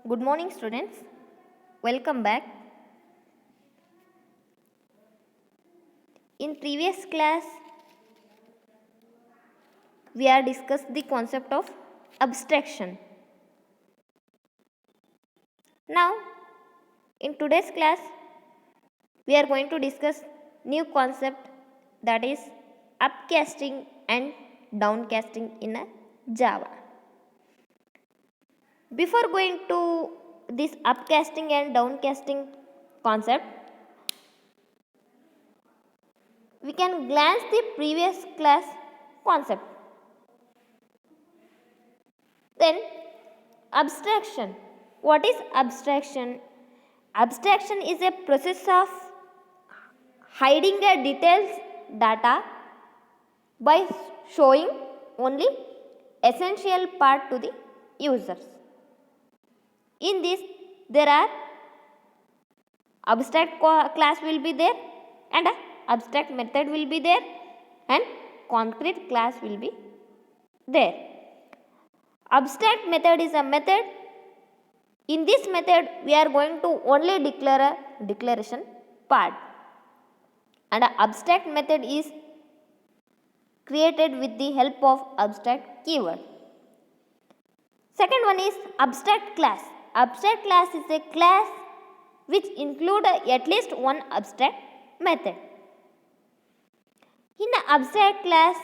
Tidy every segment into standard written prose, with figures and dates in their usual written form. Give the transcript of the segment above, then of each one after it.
Good morning, students. Welcome back. In previous class, we are discussed the concept of abstraction. Now, in today's class, we are going to discuss new concept, that is upcasting and downcasting in a Java. Before going to this upcasting and downcasting concept, we can glance the previous class concept. Then abstraction. What is abstraction? Abstraction is a process of hiding a details data by showing only essential part to the users. In this, there are abstract class will be there and a abstract method will be there and concrete class will be there. Abstract method is a method. In this method, we are going to only declare a declaration part, and an abstract method is created with the help of abstract keyword. Second one is abstract class. Abstract class is a class which include at least one abstract method. In the abstract class,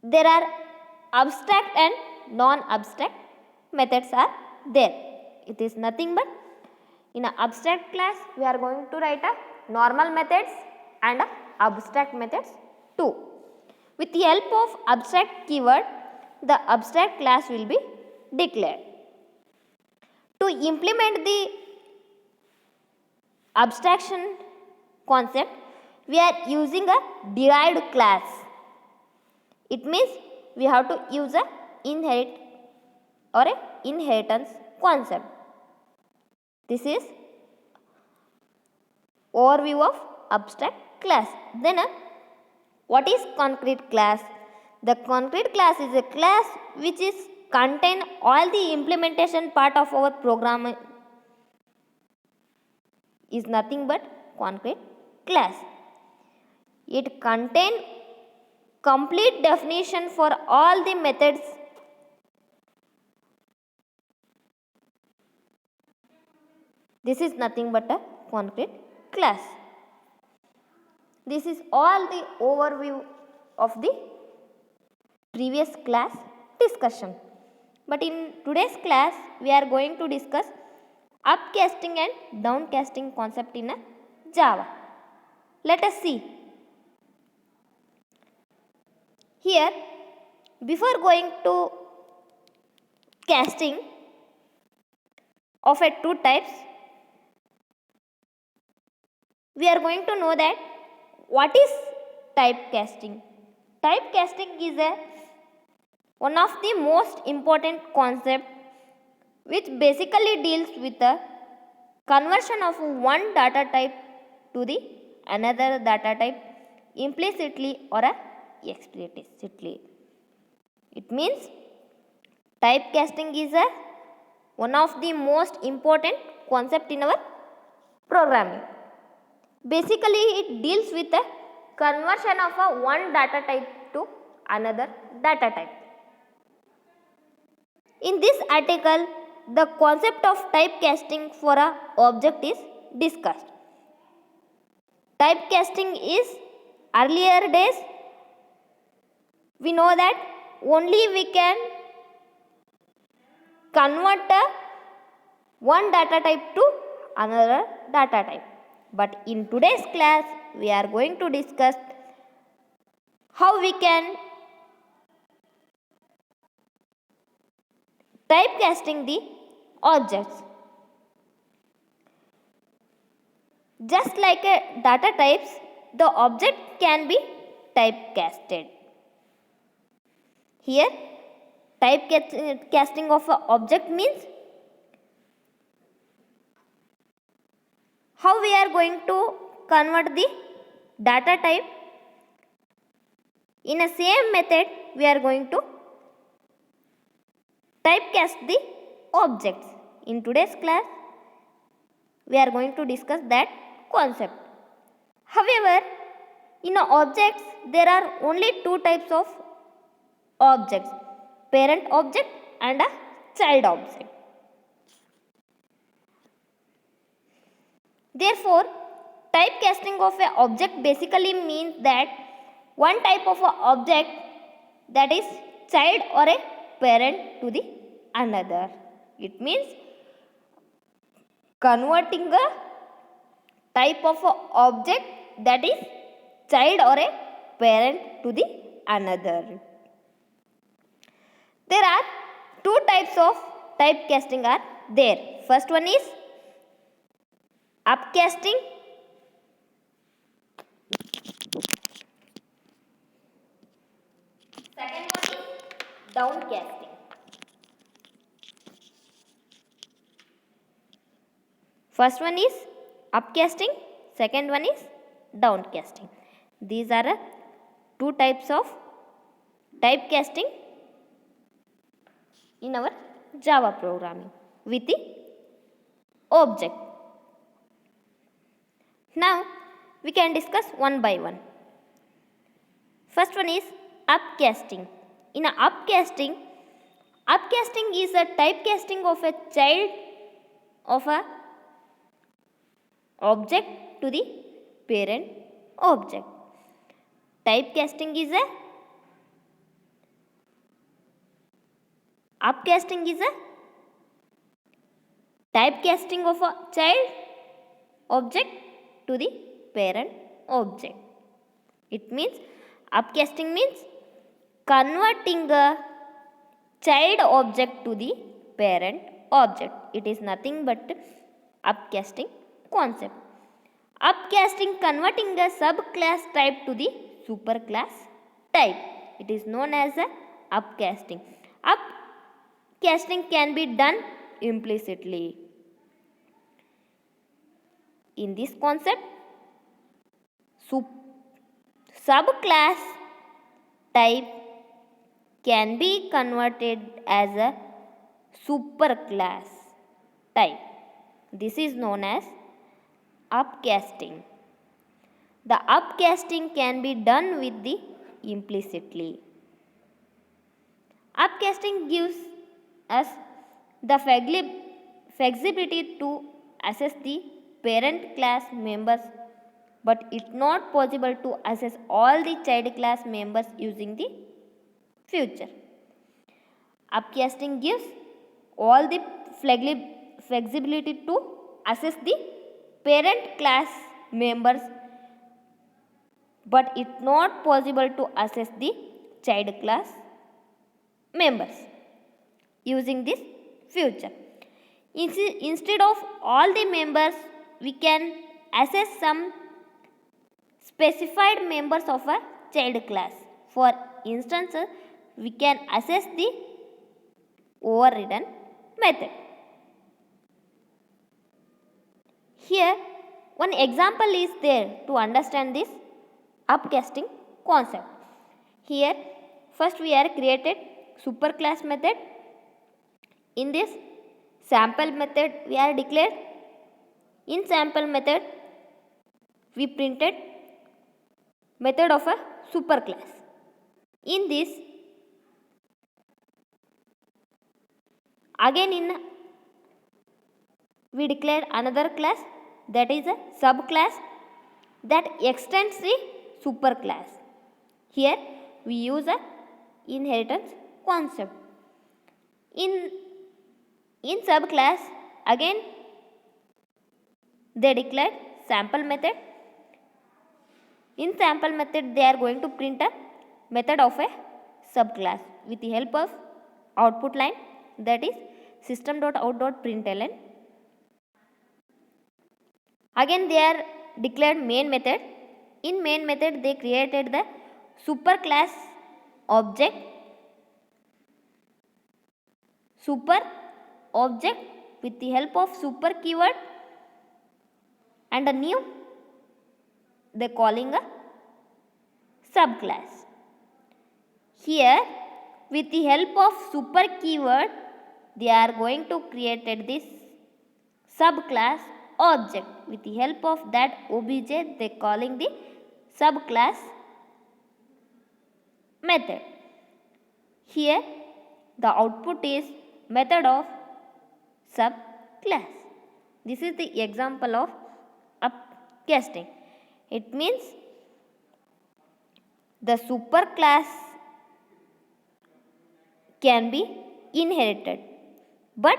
there are abstract and non-abstract methods are there. It is nothing but in an abstract class we are going to write a normal methods and a abstract methods too. With the help of abstract keyword, the abstract class will be declared. To implement the abstraction concept, we are using a derived class. It means we have to use a inherit or a inheritance concept. This is overview of abstract class. Then what is concrete class? The concrete class is a class which is contain all the implementation part of our program is nothing but concrete class. It contain complete definition for all the methods This is nothing but a concrete class. This is all the overview of the previous class discussion. But in today's class, we are going to discuss upcasting and downcasting concept in a Java. Let us see. Here, before going to casting of a two types, we are going to know that what is typecasting. Typecasting is one of the most important concept which basically deals with the conversion of one data type to the another data type implicitly or explicitly. It means typecasting is one of the most important concept in our programming. Basically, it deals with the conversion of one data type to another data type. In this article, the concept of typecasting for an object is discussed. Typecasting is earlier days, we know that only we can convert one data type to another data type. But in today's class, we are going to discuss how we can typecasting the objects. Just like a data types, the object can be typecasted. Here, typecasting of an object means how we are going to convert the data type. In a same method, we are going to typecast the objects. In today's class, we are going to discuss that concept. However, in objects, there are only two types of objects, parent object and a child object. Therefore, typecasting of an object basically means that one type of a object that is child or a parent to the another. It means converting a type of a object that is child or a parent to the another. There are two types of typecasting are there. First one is upcasting. Second one is downcasting. First one is upcasting, second one is downcasting. These are two types of typecasting in our Java programming with the object. Now we can discuss one by one. First one is upcasting. In upcasting is a typecasting of a child of a object to the parent object. Upcasting is a typecasting of a child object to the parent object. It means upcasting means converting a child object to the parent object. It is nothing but upcasting concept. Upcasting converting a subclass type to the superclass type. It is known as a upcasting. Upcasting can be done implicitly. In this concept, subclass type can be converted as a superclass type. This is known as upcasting. The upcasting can be done with the implicitly. Upcasting gives us the flexibility to access the parent class members, but it's not possible to access all the child class members using the future. Upcasting gives all the flexibility to access the parent class members, but it's not possible to access the child class members using this future. Instead of all the members, we can access some specified members of a child class. For instance, we can access the overridden method. Here, one example is there to understand this upcasting concept. Here, first we are created superclass method. In this sample method, we are declared. In sample method, we printed method of a superclass. In this, again we declared another class, that is a subclass that extends the superclass. Here we use a inheritance concept. In subclass, again they declared sample method. In sample method, they are going to print a method of a subclass with the help of output line, that is system.out.println. Again they are declared main method. In main method, they created the superclass object, with the help of super keyword and a new they calling a subclass. Here with the help of super keyword they are going to create this subclass object. With the help of that obj, they calling the subclass method. Here the output is method of subclass. This is the example of upcasting. It means the superclass can be inherited, but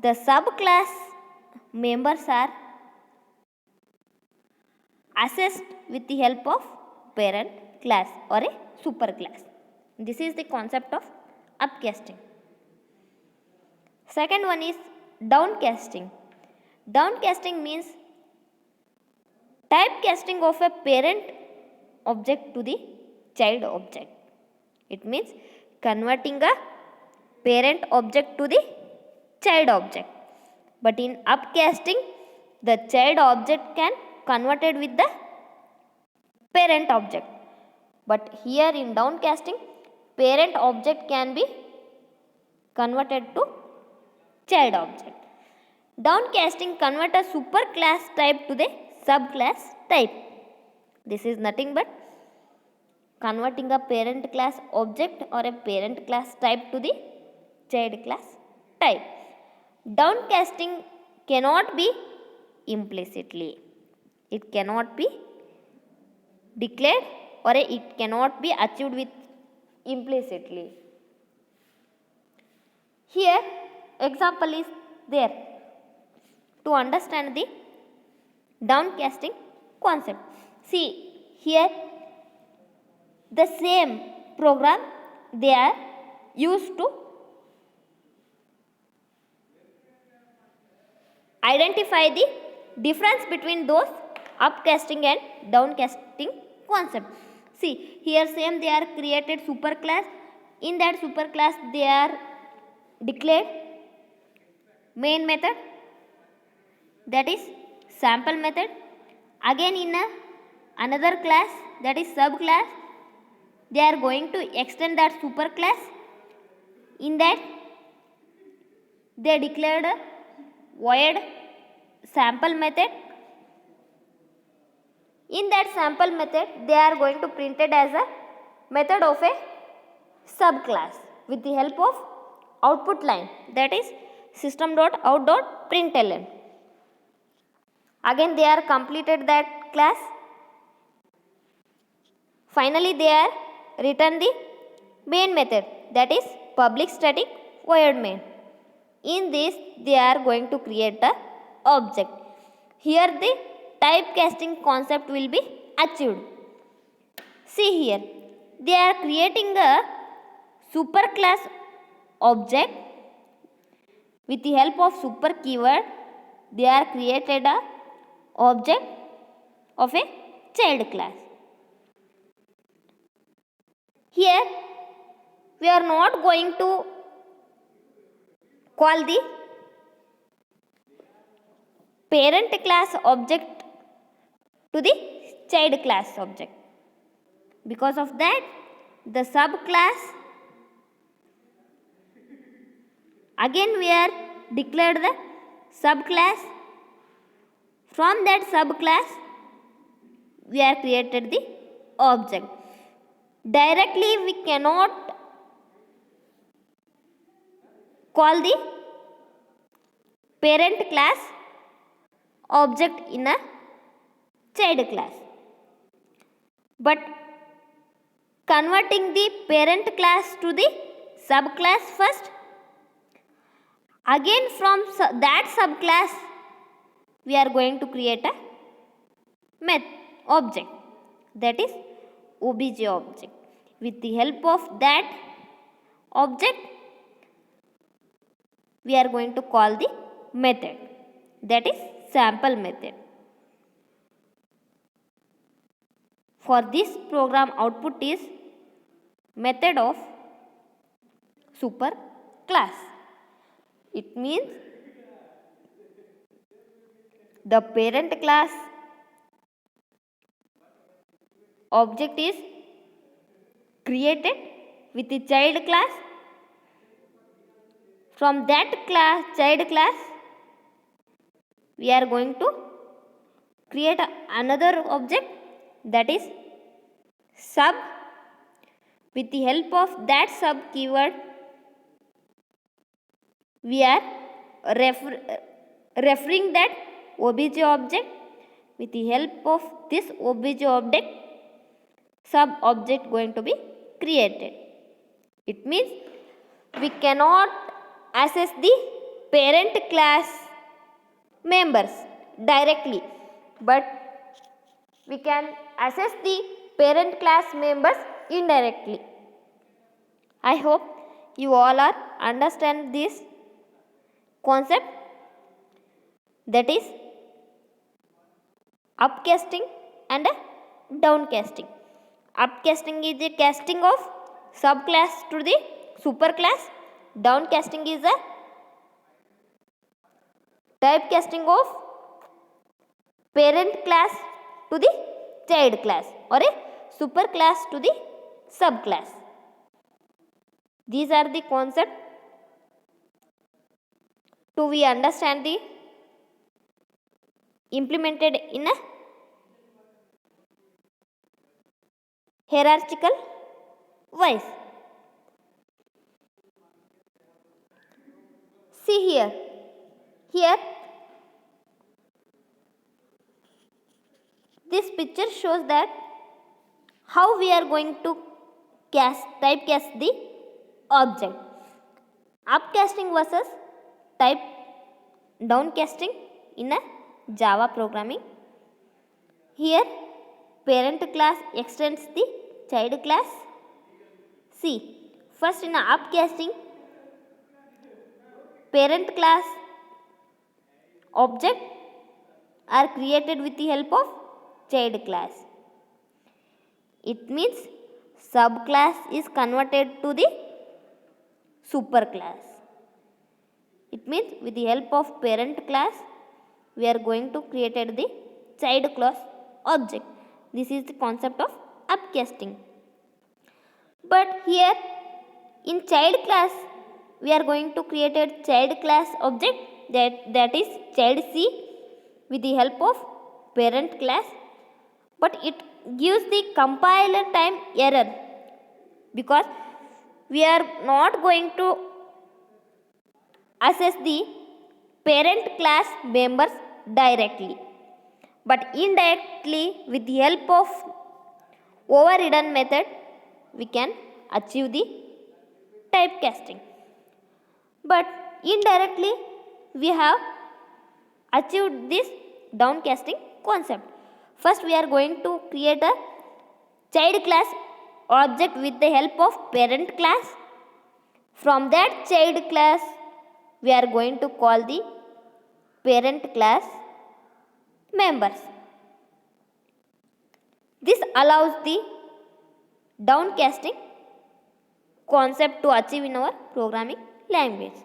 the subclass members are assessed with the help of parent class or a superclass. This is the concept of upcasting. Second one is downcasting. Downcasting means typecasting of a parent object to the child object. It means converting a parent object to the child object. But in upcasting, the child object can converted with the parent object. But here in downcasting, parent object can be converted to child object. Downcasting convert a superclass type to the subclass type. This is nothing but converting a parent class object or a parent class type to the child class type. Downcasting cannot be implicitly. It cannot be declared or it cannot be achieved with implicitly. Here example is there to understand the downcasting concept. See here the same program they are used to identify the difference between those upcasting and downcasting concept. See here same they are created superclass. In that superclass they are declared main method, that is sample method. Again in another class, that is subclass, they are going to extend that superclass. In that they declared a void sample method. In that sample method they are going to print it as a method of a subclass with the help of output line, that is system.out.println. Again they are completed that class. Finally they are written the main method, that is public static void main. In this they are going to create a object. Here the typecasting concept will be achieved. See here they are creating a superclass object. With the help of super keyword they are created a object of a child class. Here we are not going to call the parent class object to the child class object. Because of that the subclass, again we are declared the subclass. From that subclass we are created the object. Directly we cannot call the parent class object in a child class, but converting the parent class to the subclass first. Again from that subclass we are going to create a object, that is obj object. With the help of that object we are going to call the method, that is sample method. For this program output is method of super class. It means the parent class object is created with the child class. From that class, child class, we are going to create another object, that is sub. With the help of that sub keyword, we are referring that obj object. With the help of this obj object, sub object going to be created. It means we cannot access the parent class members directly, but we can access the parent class members indirectly. I hope you all are understand this concept, that is upcasting and downcasting. Upcasting is the casting of subclass to the superclass. Downcasting is a typecasting of parent class to the child class or a superclass to the subclass. These are the concepts to we understand the implemented in a hierarchical wise. See here. Here this picture shows that how we are going to typecast the object. Upcasting versus type downcasting in a Java programming. Here parent class extends the child class. See, first in a upcasting, parent class object are created with the help of child class. It means subclass is converted to the superclass. It means with the help of parent class, we are going to create the child class object. This is the concept of upcasting. But here in child class, we are going to create a child class object, that is child C, with the help of parent class. But it gives the compiler time error because we are not going to access the parent class members directly, but indirectly with the help of overridden method we can achieve the typecasting. But indirectly we have achieved this downcasting concept. First we are going to create a child class object with the help of parent class. From that child class we are going to call the parent class members. This allows the downcasting concept to achieve in our programming language.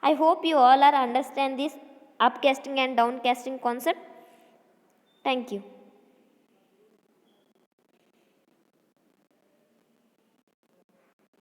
I hope you all are understand this upcasting and downcasting concept. Thank you.